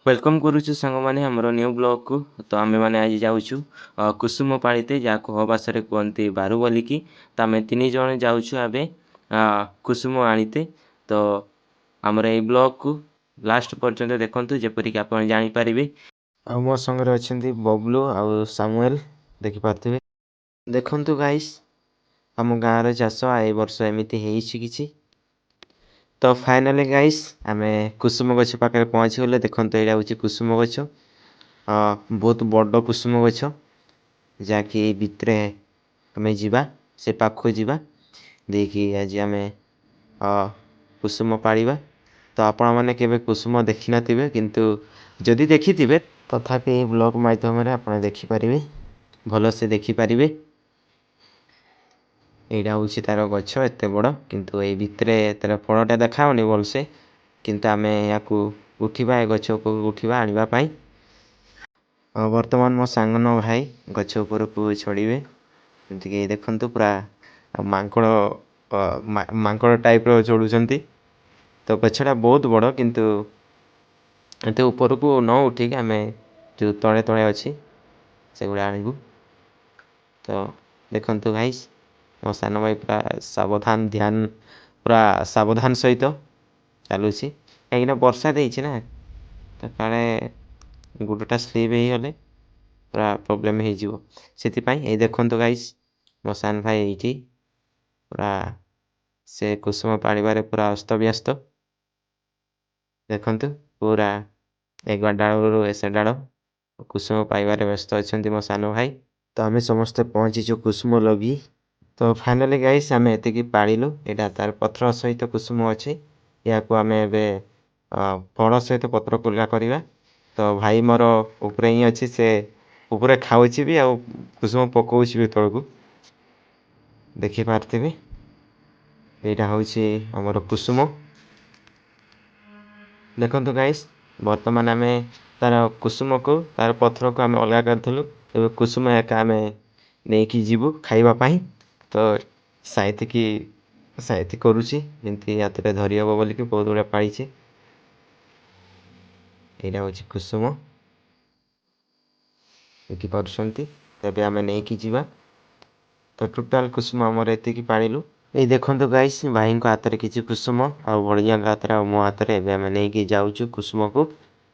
Welcome करुचु सांगमाने हमरो new blog को। तो आमे माने आज जाउछु कुसुम पाळीते जाको हो भाषारे कहंती बारू बोलिकी। तो आमे तीन जण जाउछु आबे कुसुम आनीते। तो हमर ए ब्लॉग को लास्ट पर्यंत देखंतु जेपरि कि आपण जानि परिबे। आ मो संगरे अछंती बबलू आ सामुएल देखि पारथिबे। देखंतु गाइस हम गाँ रे चाष ए वर्ष एमिति हेइछि किछि। तो फाइनली गाइस आमे कुसुम गछ पाखे पहुँची गले। देखंतु एटा होछि कुसुम गछ, बहुत बड़ कुसुम गछ जाकि भितरे आमे जिबा से पाखो जिबा देखि आज आमे कुसुम पाळिबा। तो आपण माने केबे कुसुम देखि नथिबे, किंतु जदि देखिथिबे तथापि ब्लॉग माध्यम रे आपण देखि परिबे, भलो से देखि परिबे। एटा होछि तार गछ एते बड़, किंतु ए भितरे तार फळटा देखाउनी भलसे। किंतु आमे याकू उठिबा ए गछ को उठिबा आनिबा पई। वर्तमान मो सांगनो भाई गछ ऊपर को छड़ीबे। एमति के देखंतु पूरा मांकड़ टाइप रो चढ़ुचंती। तो गछटा बहुत बड़, किंतु एते ऊपर को न उठी के आमे जो तळे तळे अछि से गुडा आनिबु। तो देखंतु गाइस मो सान भाई पूरा सावधान ध्यान पूरा सावधान सहित चलुछि। कहीं वर्षा देछि ना, तो काले गुडटा स्लीप हे गले पूरा प्रॉब्लम हे जिवो। सेति पई ए देखंतु गाइस मो सान भाई एठी पूरा से कुसुम पाळिबारे पूरा अस्त व्यस्त। देखंतु पूरा एक डाळरू एसे डाळ कुसुम पाइबारे व्यस्त अछंती मो सान भाई। तो आमे समस्त पहुंचीछु कुसुम लगी। तो फाइनली गाइस आमे एते की पाळिलु। एटा तार पत्र सहित कुसुम अछि। याकू आमे एबे फळ सहित पत्र कुल्ला करिबा। तो भाई मोर ऊपरे ही अछि, से ऊपरे खाउछि भी आ कुसुम पकोछि भी तळकू देखि पारथिबे। एटा होछि हमर कुसुम। देखंतु गाइस वर्तमान आमे तार कुसुम को तार पत्र को आमे अलगा करथलु। एबे कुसुम एका आमे नेकी जीवु खाइबा पई। तो साइति करूछि जेंति यात्रे धरि हबो बोली कि बहुत गुडा पाइछि। एटा होछि कुसुम देखि पारुछंती। तबे आमे नेकी जीवा। तो टोटल कुसुम हमर एते की पाळिलु। ए देखंतु गाइस भाई को हाथ रे किछि कुसुम आ बड़िया हाथ रे मो हाथ रे एबे आमे नेकी जाउछु कुसुम को।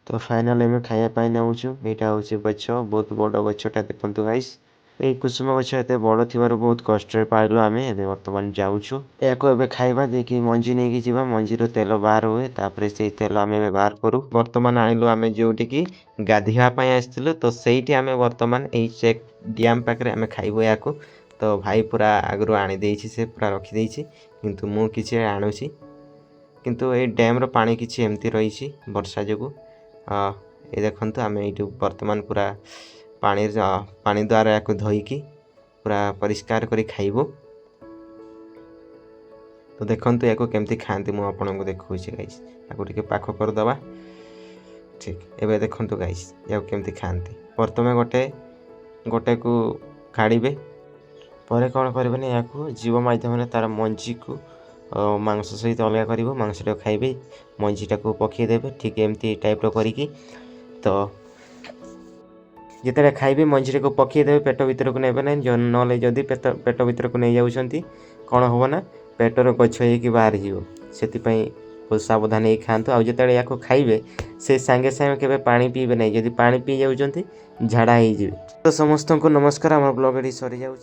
तो फाइनल एमे खाया पाई नउछु। एटा होछि गछ, बहुत बड़ गछटा देखंतु गाइस। ए कुसुम गछ एते बड़ थिबार बहुत कष्ट रे पाइलु आमे। एबे वर्तमान जाउछु एको एबे खाइबा देखि मंजी नेकी जिबा। मंजी रो तेल बाहर होए, तापरे से तेल आमे व्यवहार करू। वर्तमान आइलु आमे जोटी की गाधिया पई आस्थिलु। तो सेठी आमे वर्तमान एई चेक डैम पाकरे आमे खाइबो याकू। तो भाई पूरा आगरु आनी देछि, से पूरा रखि देछि, किंतु मु किछि आनुछि। किंतु ए डैम रो पानी किछि एमति रहिछि वर्षा जोगु। ए देखंतु आमे एटु वर्तमान पूरा पानी द्वारा याकू धोइकी पूरा परिष्कार करी खाइबो। तो देखंतु याकू केमति खांती मु आपनको देखौछि गाइस। याकू टिके पाखो कर दबा। ठीक एबे देखंतु गाइस याकू केमति खांती। प्रथमे गोटे को काढिबे, परे कोन करबे ने याकू जीव माध्यम रे तार मंजी को मांस सहित अलगा करिवो। मांसटा खाइबे, मंजीटा को पखी देबे, ठीक एमती टाइप रो करिकी। तो जेतेले खाइबे मंजीरे को पखी देबे, पेट भीतर को नेबे नै। नले जदी पेट भीतर को नै जाउछंती कोन होबो ना, पेटर गछ हेकी बाहर जीवो। सेति पई बहुत सावधान हे खांतु। आ जेतेले याको खाइबे से संगे संगे केबे पानी पीबे नै। जदी पानी पी जाउछंती झाड़ा हे जिवे। तो समस्त को नमस्कार। हमर ब्लॉग एडी सरी जाउछ।